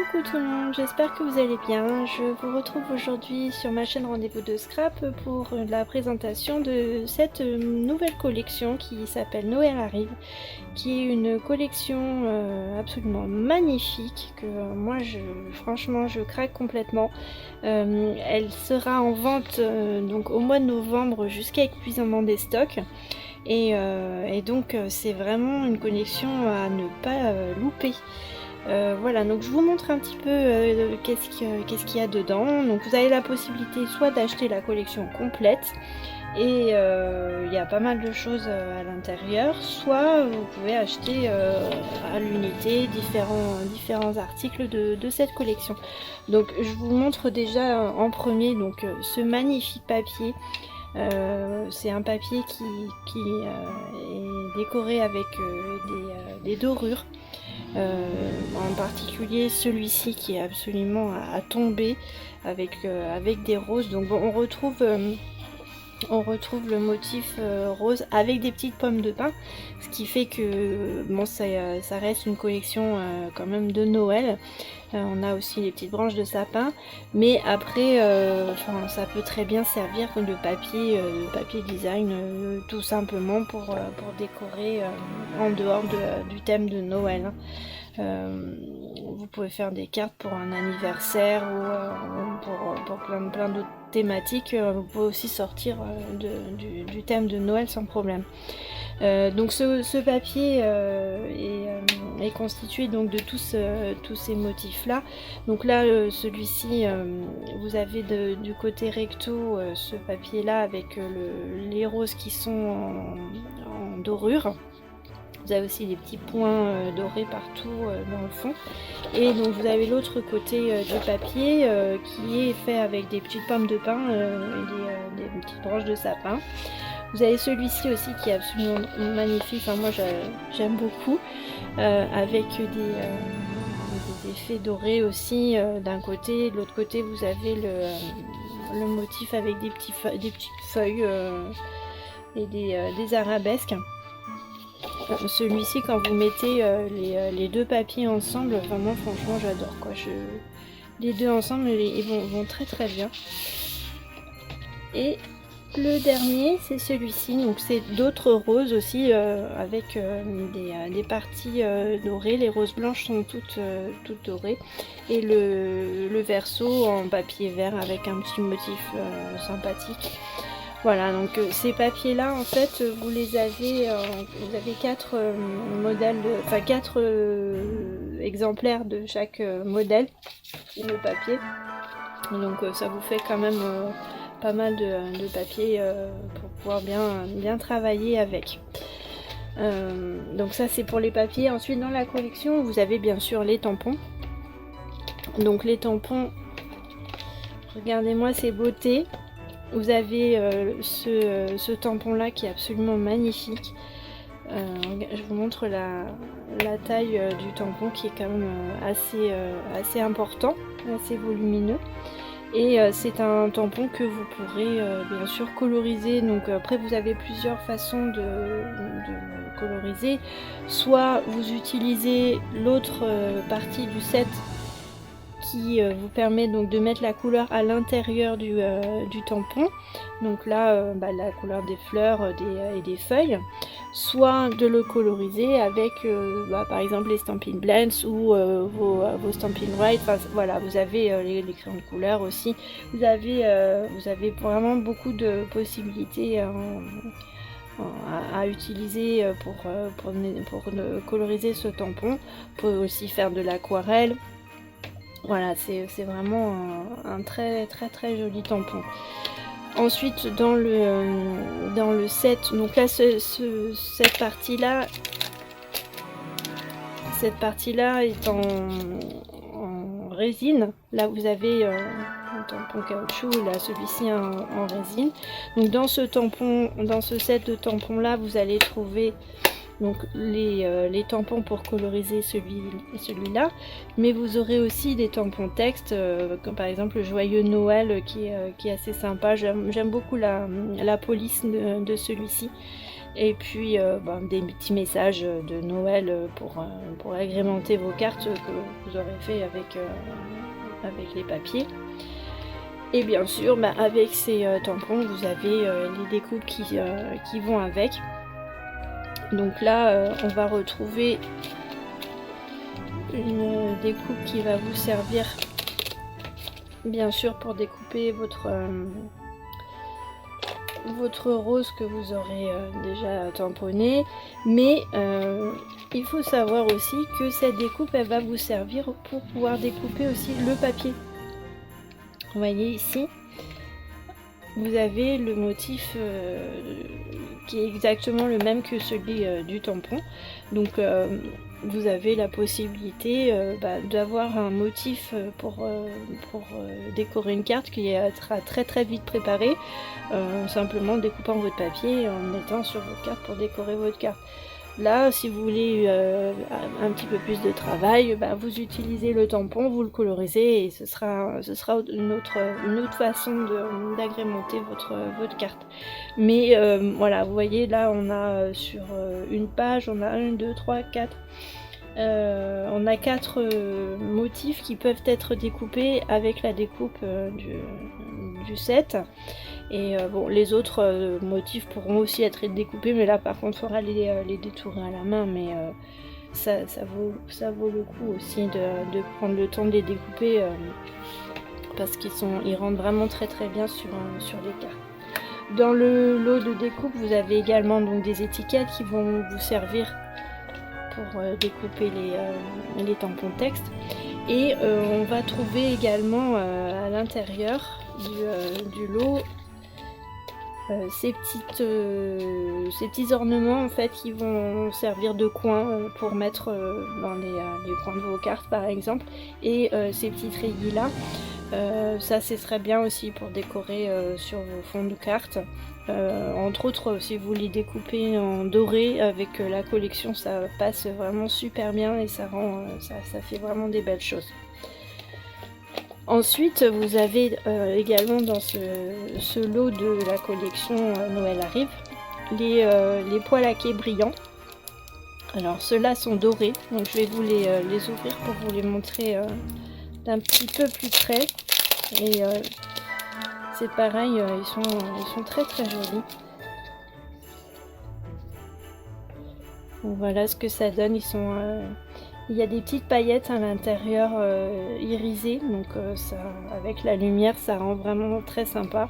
Coucou tout le monde, j'espère que vous allez bien. Je vous retrouve aujourd'hui sur ma chaîne Rendez-vous de Scrap pour la présentation de cette nouvelle collection qui s'appelle Noël arrive, qui est une collection absolument magnifique que moi franchement je craque complètement. Elle sera en vente donc au mois de novembre jusqu'à épuisement des stocks. Et donc c'est vraiment une collection à ne pas louper. Voilà, donc je vous montre un petit peu qu'est-ce qu'il y a dedans. Donc vous avez la possibilité soit d'acheter la collection complète, et il y a pas mal de choses à l'intérieur, soit vous pouvez acheter à l'unité différents articles de cette collection. Donc je vous montre déjà en premier donc ce magnifique papier. C'est un papier qui est décoré avec des dorures. En particulier celui-ci qui est absolument à tomber avec des roses. Donc bon, on retrouve le motif rose avec des petites pommes de pin, ce qui fait que bon, ça reste une collection quand même de Noël. On a aussi les petites branches de sapin, mais après ça peut très bien servir de papier design tout simplement pour décorer en dehors du thème de Noël. Vous pouvez faire des cartes pour un anniversaire ou pour plein d'autres thématiques. Vous pouvez aussi sortir du thème de Noël sans problème. Donc ce papier est constitué donc de tous ces motifs là. Donc là celui-ci vous avez du côté recto ce papier là avec les roses qui sont en dorure. Vous avez aussi des petits points dorés partout dans le fond. Et donc vous avez l'autre côté du papier qui est fait avec des petites pommes de pin et des petites branches de sapin. Vous avez celui-ci aussi qui est absolument magnifique, enfin moi j'aime beaucoup, avec des effets dorés aussi d'un côté. De l'autre côté vous avez le motif avec des petites feuilles et des arabesques. Celui-ci, quand vous mettez les deux papiers ensemble, vraiment franchement j'adore quoi. Les deux ensemble ils vont très très bien. Et le dernier c'est celui-ci, donc c'est d'autres roses aussi avec des parties dorées. Les roses blanches sont toutes dorées, et le verso en papier vert avec un petit motif sympathique. Voilà, donc ces papiers là en fait vous les avez, vous avez 4 modèles, enfin 4 exemplaires de chaque modèle de papier. Donc ça vous fait quand même pas mal de papier pour pouvoir bien travailler avec. Donc ça c'est pour les papiers. Ensuite dans la collection vous avez bien sûr les tampons. Donc les tampons, regardez-moi ces beautés. Vous avez ce tampon là qui est absolument magnifique. Je vous montre la taille du tampon qui est quand même assez important, assez volumineux. Et c'est un tampon que vous pourrez bien sûr coloriser. Donc après vous avez plusieurs façons de coloriser. Soit vous utilisez l'autre partie du set qui vous permet donc de mettre la couleur à l'intérieur du tampon. Donc là la couleur des fleurs et des feuilles. Soit de le coloriser avec par exemple les Stampin' Blends ou vos Stampin' Write. Enfin, voilà, vous avez les crayons de couleur aussi. Vous avez vraiment beaucoup de possibilités à utiliser pour coloriser ce tampon. Vous pouvez aussi faire de l'aquarelle. Voilà, c'est vraiment un très très très joli tampon. Ensuite dans le set, donc là cette partie là est en résine. Là vous avez un tampon caoutchouc, là celui-ci en résine. Donc dans ce set de tampons là vous allez trouver donc les tampons pour coloriser celui-là, mais vous aurez aussi des tampons texte, comme par exemple le joyeux Noël qui est assez sympa. J'aime beaucoup la police de celui-ci. Et puis des petits messages de Noël pour agrémenter vos cartes que vous aurez fait avec les papiers. Et bien sûr, avec ces tampons, vous avez les découpes qui vont avec. Donc là, on va retrouver une découpe qui va vous servir, bien sûr, pour découper votre rose que vous aurez déjà tamponné, mais il faut savoir aussi que cette découpe, elle va vous servir pour pouvoir découper aussi le papier. Vous voyez ici, vous avez le motif qui est exactement le même que celui du tampon. Donc vous avez la possibilité d'avoir un motif pour décorer une carte qui sera très très vite préparée, simplement en découpant votre papier et en mettant sur votre carte pour décorer votre carte. Là, si vous voulez un petit peu plus de travail, vous utilisez le tampon, vous le colorisez et ce sera une autre façon d'agrémenter votre carte. Mais voilà, vous voyez là, on a sur une page, on a 1, 2, 3, 4. On a 4 motifs qui peuvent être découpés avec la découpe du set. Et les autres motifs pourront aussi être découpés, mais là par contre il faudra les détourer à la main, mais ça vaut le coup aussi de prendre le temps de les découper parce qu'ils rentrent vraiment très très bien sur les cartes. Dans le lot de découpe, vous avez également donc des étiquettes qui vont vous servir pour découper les tampons texte. Et on va trouver également à l'intérieur du lot ces petits ornements en fait qui vont servir de coin pour mettre dans les coins de vos cartes par exemple, et ces petits treillis là, ça ce serait bien aussi pour décorer sur vos fonds de cartes. Entre autres, si vous les découpez en doré avec la collection, ça passe vraiment super bien et ça fait vraiment des belles choses. Ensuite, vous avez également dans ce lot de la collection Noël arrive les pois laqués brillants. Alors ceux-là sont dorés, donc je vais vous les ouvrir pour vous les montrer d'un petit peu plus près. Et c'est pareil, ils sont très très jolis. Donc voilà ce que ça donne. Il y a des petites paillettes à l'intérieur irisées, donc avec la lumière ça rend vraiment très sympa.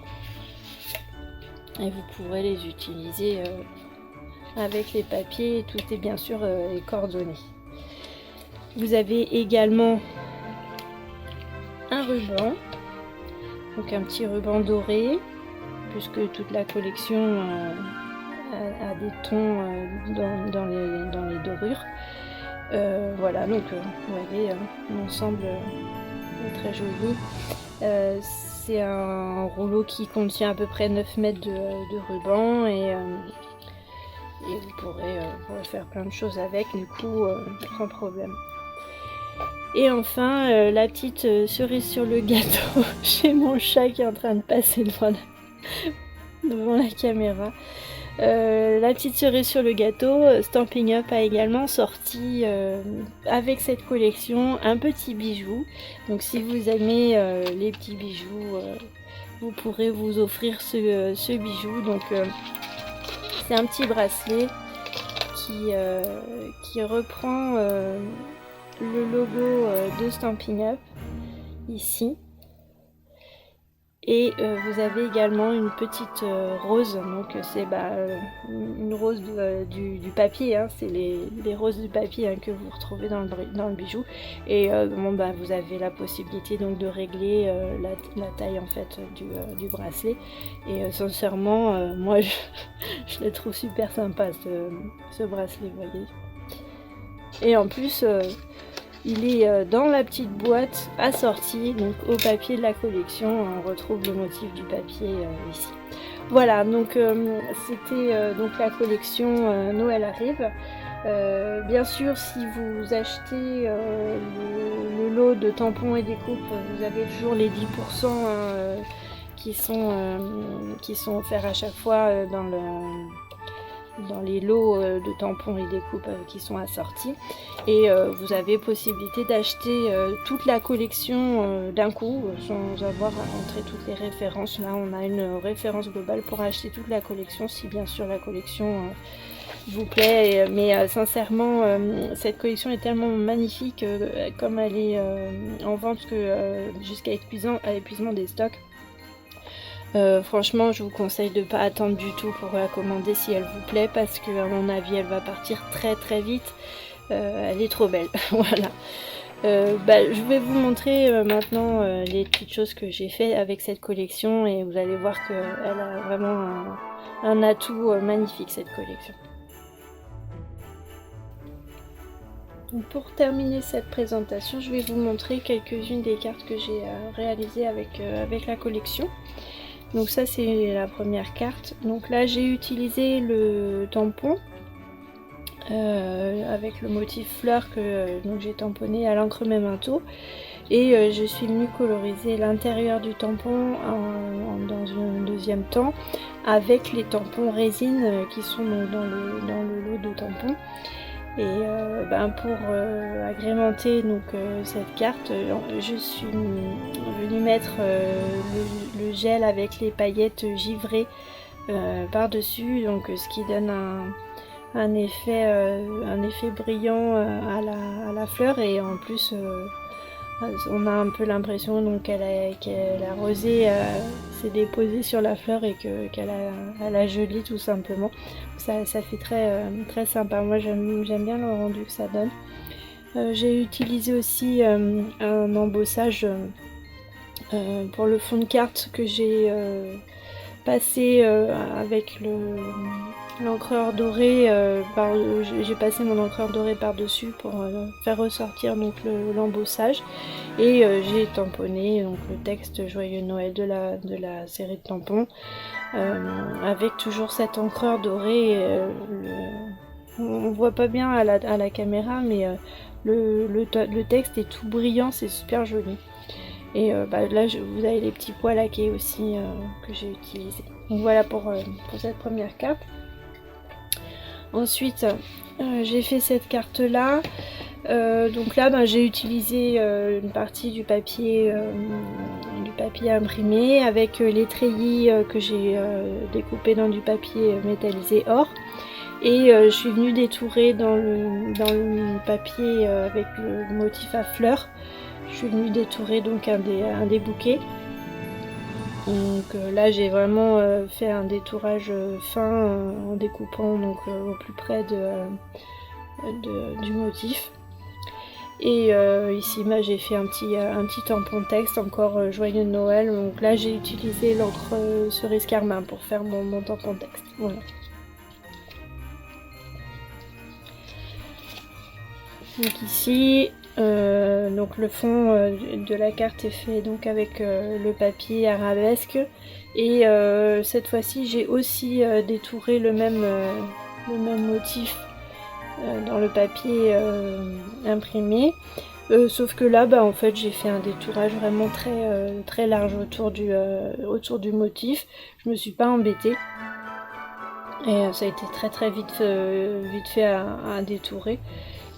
Et vous pourrez les utiliser avec les papiers, tout est bien sûr coordonné. Vous avez également un ruban, donc un petit ruban doré, puisque toute la collection a des tons dans les dorures. Voilà, donc vous voyez, l'ensemble est très joli. C'est un rouleau qui contient à peu près 9 mètres de ruban et vous pourrez faire plein de choses avec, du coup, sans problème. Et enfin, la petite cerise sur le gâteau, j'ai mon chat qui est en train de passer devant la caméra. La petite cerise sur le gâteau, Stampin' Up a également sorti avec cette collection un petit bijou. Donc si vous aimez les petits bijoux, vous pourrez vous offrir ce bijou. Donc c'est un petit bracelet qui reprend le logo de Stampin' Up ici. Et vous avez également une petite rose, donc c'est une rose du papier, hein, c'est les roses du papier hein, que vous retrouvez dans le bijou. Et vous avez la possibilité donc de régler la taille en fait du bracelet. Et sincèrement, moi je le trouve super sympa ce bracelet, vous voyez. Et en plus il est dans la petite boîte assortie, donc au papier de la collection. On retrouve le motif du papier ici. Voilà, donc c'était donc la collection Noël arrive. Bien sûr, si vous achetez le lot de tampons et découpes, vous avez toujours les 10% qui sont offerts à chaque fois dans les lots de tampons et découpes qui sont assortis. Et vous avez possibilité d'acheter toute la collection d'un coup, sans avoir à entrer toutes les références. Là, on a une référence globale pour acheter toute la collection, si bien sûr la collection vous plaît. Mais sincèrement, cette collection est tellement magnifique, comme elle est en vente jusqu'à épuisement des stocks. Franchement, je vous conseille de ne pas attendre du tout pour la commander si elle vous plaît, parce que à mon avis elle va partir très très vite. Elle est trop belle. Voilà. Je vais vous montrer maintenant les petites choses que j'ai fait avec cette collection, et vous allez voir qu'elle a vraiment un atout magnifique, cette collection. Donc pour terminer cette présentation, je vais vous montrer quelques-unes des cartes que j'ai réalisées avec la collection. Donc ça, c'est la première carte. Donc là, j'ai utilisé le tampon avec le motif fleur que j'ai tamponné à l'encre Memento, et je suis venue coloriser l'intérieur du tampon dans un deuxième temps avec les tampons résine qui sont dans le lot de tampons. Et pour agrémenter cette carte, je suis venue mettre le gel avec les paillettes givrées par-dessus, donc ce qui donne un effet brillant à la fleur, et en plus on a un peu l'impression qu'elle a rosé, s'est déposée sur la fleur, et qu'elle a joli tout simplement. Ça fait très sympa. Moi j'aime bien le rendu que ça donne. J'ai utilisé aussi un embossage pour le fond de carte que j'ai passé avec l'encreur doré. J'ai passé mon encreur doré par dessus pour faire ressortir l'embossage, et j'ai tamponné le texte Joyeux Noël de la série de tampons avec toujours cette encreur dorée. On voit pas bien à la caméra, mais le texte est tout brillant, c'est super joli. Et là vous avez les petits pois laqués aussi que j'ai utilisés. Donc voilà pour cette première carte. Ensuite j'ai fait cette carte là. Donc là j'ai utilisé une partie du papier imprimé avec les treillis que j'ai découpé dans du papier métallisé or, et je suis venue détourer dans le papier avec le motif à fleurs. Je suis venue détourer donc un des bouquets. Donc là j'ai vraiment fait un détourage fin en découpant au plus près du motif. Et ici j'ai fait un petit tampon texte encore Joyeux Noël. Donc là j'ai utilisé l'encre cerise carmin pour faire mon tampon texte. Voilà. Donc ici le fond de la carte est fait avec le papier arabesque, et cette fois-ci j'ai aussi détouré le même motif dans le papier imprimé, sauf que là en fait j'ai fait un détourage vraiment très large autour du motif. Je me suis pas embêtée, et ça a été très vite fait à détourer.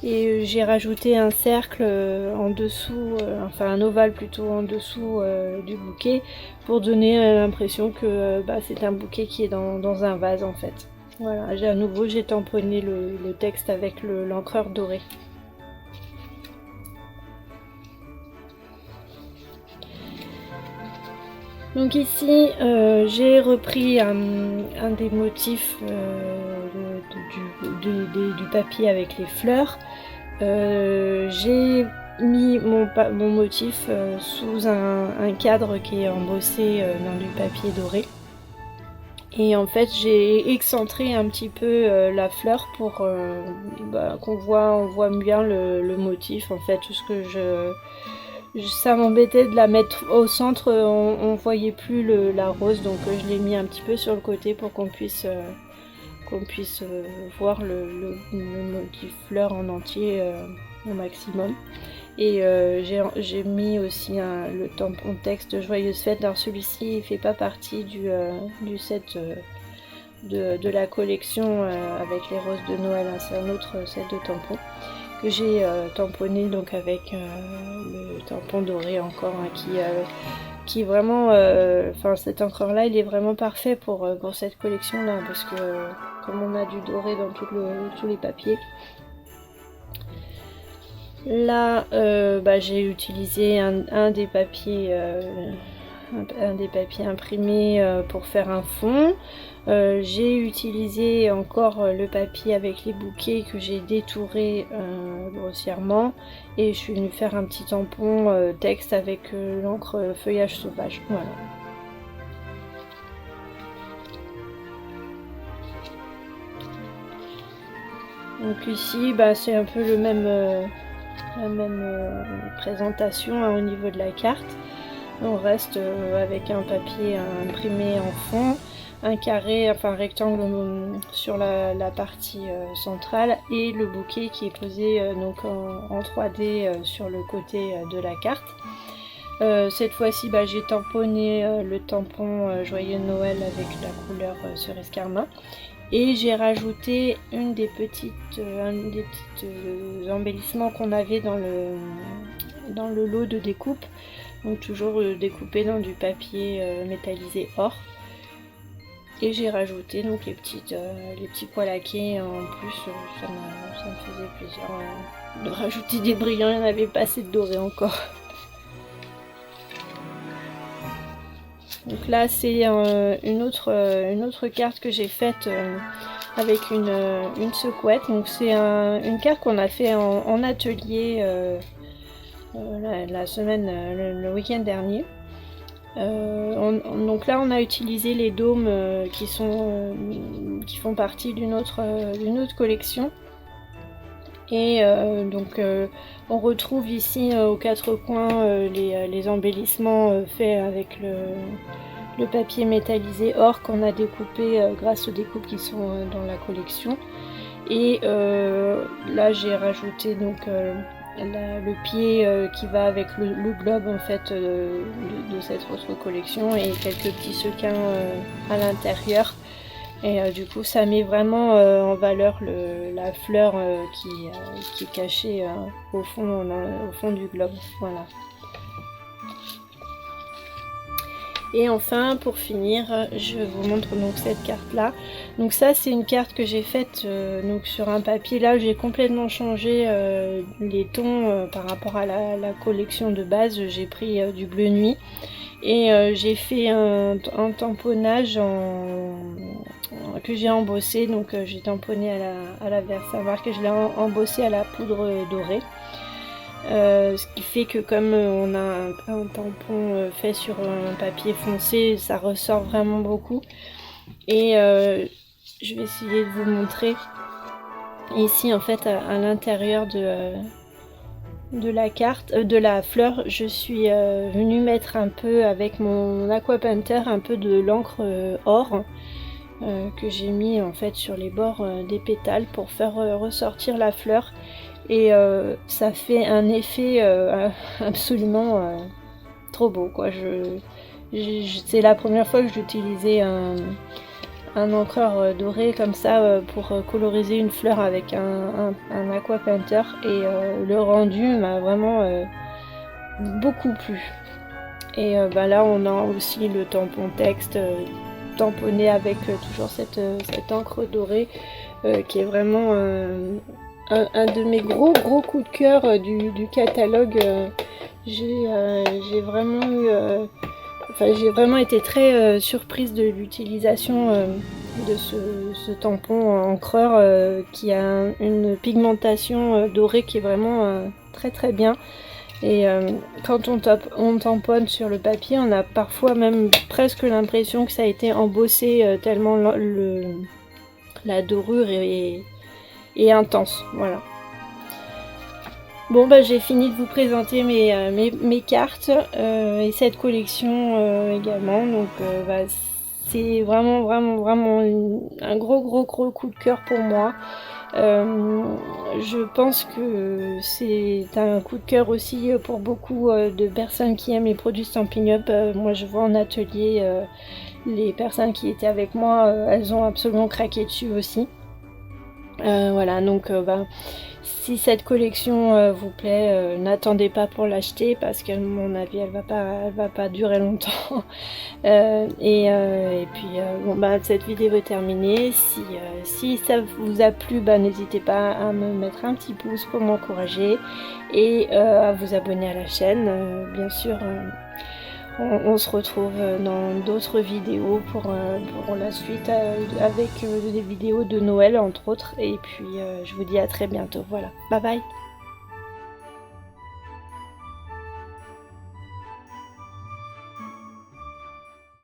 Et j'ai rajouté un cercle en dessous, enfin un ovale plutôt en dessous du bouquet, pour donner l'impression que c'est un bouquet qui est dans un vase en fait. Voilà, à nouveau j'ai tamponné le texte avec l'encreur dorée. Donc ici j'ai repris un des motifs du papier avec les fleurs. J'ai mis mon motif sous un cadre qui est embossé dans du papier doré, et en fait j'ai excentré un petit peu la fleur pour qu'on voit bien le motif. En fait, tout ce que ça m'embêtait de la mettre au centre, on voyait plus la rose, donc je l'ai mis un petit peu sur le côté pour qu'on puisse qu'on puisse voir le motif fleur en entier au maximum. Et j'ai mis aussi le tampon texte Joyeuse Fête. Alors celui-ci il fait pas partie du set de la collection avec les roses de Noël, hein. C'est un autre set de tampons que j'ai tamponné donc avec le tampon doré encore, hein, qui est vraiment, enfin cet encreur là il est vraiment parfait pour cette collection là, parce que comme on a du doré dans tous les papiers. Là j'ai utilisé un des papiers imprimés pour faire un fond. J'ai utilisé encore le papier avec les bouquets que j'ai détouré grossièrement, et je suis venue faire un petit tampon texte avec l'encre feuillage sauvage. Voilà. Donc ici c'est un peu la même présentation, hein, au niveau de la carte. On reste avec un papier imprimé en fond, un carré, enfin un rectangle sur la partie centrale, et le bouquet qui est posé donc en 3D sur le côté de la carte. Cette fois-ci j'ai tamponné le tampon Joyeux Noël avec la couleur cerise carmin, et j'ai rajouté un des petits embellissements qu'on avait dans le lot de découpe. Donc toujours découpé dans du papier métallisé or. Et j'ai rajouté donc les petits pois laqués en plus. Ça me faisait plaisir de rajouter des brillants, il n'y en avait pas assez de doré encore. Donc là c'est une autre carte que j'ai faite avec une secouette. Donc c'est une carte qu'on a fait en atelier la semaine, le week-end dernier. Donc là on a utilisé les dômes qui font partie d'une autre collection, et donc on retrouve ici aux quatre coins les embellissements faits avec le papier métallisé or qu'on a découpé grâce aux découpes qui sont dans la collection. Et là j'ai rajouté donc le pied qui va avec le globe en fait de cette autre collection, et quelques petits sequins à l'intérieur, et du coup ça met vraiment en valeur la fleur qui est cachée au fond du globe. Voilà. Et enfin, pour finir, je vous montre donc cette carte là. Donc ça c'est une carte que j'ai faite donc sur un papier. Là j'ai complètement changé les tons par rapport à la collection de base. J'ai pris du bleu nuit, et j'ai fait un tamponnage que j'ai embossé. Donc j'ai tamponné à la Versamark et je l'ai embossé à la poudre dorée. Ce qui fait que comme on a un tampon fait sur un papier foncé, ça ressort vraiment beaucoup. Et je vais essayer de vous montrer ici en fait à l'intérieur de la carte, de la fleur. Je suis venue mettre un peu avec mon Aqua Painter un peu de l'encre or que j'ai mis en fait sur les bords des pétales pour faire ressortir la fleur. Et ça fait un effet absolument trop beau, quoi. C'est la première fois que j'utilisais un encreur doré comme ça pour coloriser une fleur avec un Aqua Painter, et le rendu m'a vraiment beaucoup plu. Et là on a aussi le tampon texte tamponné avec toujours cette encre dorée qui est vraiment un de mes gros coups de cœur du catalogue. J'ai vraiment eu j'ai vraiment été très surprise de l'utilisation de ce tampon encreur qui a une pigmentation dorée qui est vraiment très bien. Et quand on tamponne sur le papier, on a parfois même presque l'impression que ça a été embossé tellement la dorure est intense. Voilà. Bon j'ai fini de vous présenter mes cartes et cette collection également. Donc c'est vraiment un gros coup de cœur pour moi. Je pense que c'est un coup de cœur aussi pour beaucoup de personnes qui aiment les produits Stampin' Up. Moi je vois en atelier les personnes qui étaient avec moi, elles ont absolument craqué dessus aussi. Voilà, donc si cette collection vous plaît, n'attendez pas pour l'acheter parce qu'à mon avis elle va pas durer longtemps. Et puis bon bah cette vidéo est terminée. Si ça vous a plu, bah n'hésitez pas à me mettre un petit pouce pour m'encourager et à vous abonner à la chaîne. Bien sûr, on se retrouve dans d'autres vidéos pour la suite avec des vidéos de Noël entre autres. Et puis je vous dis à très bientôt. Voilà, bye bye.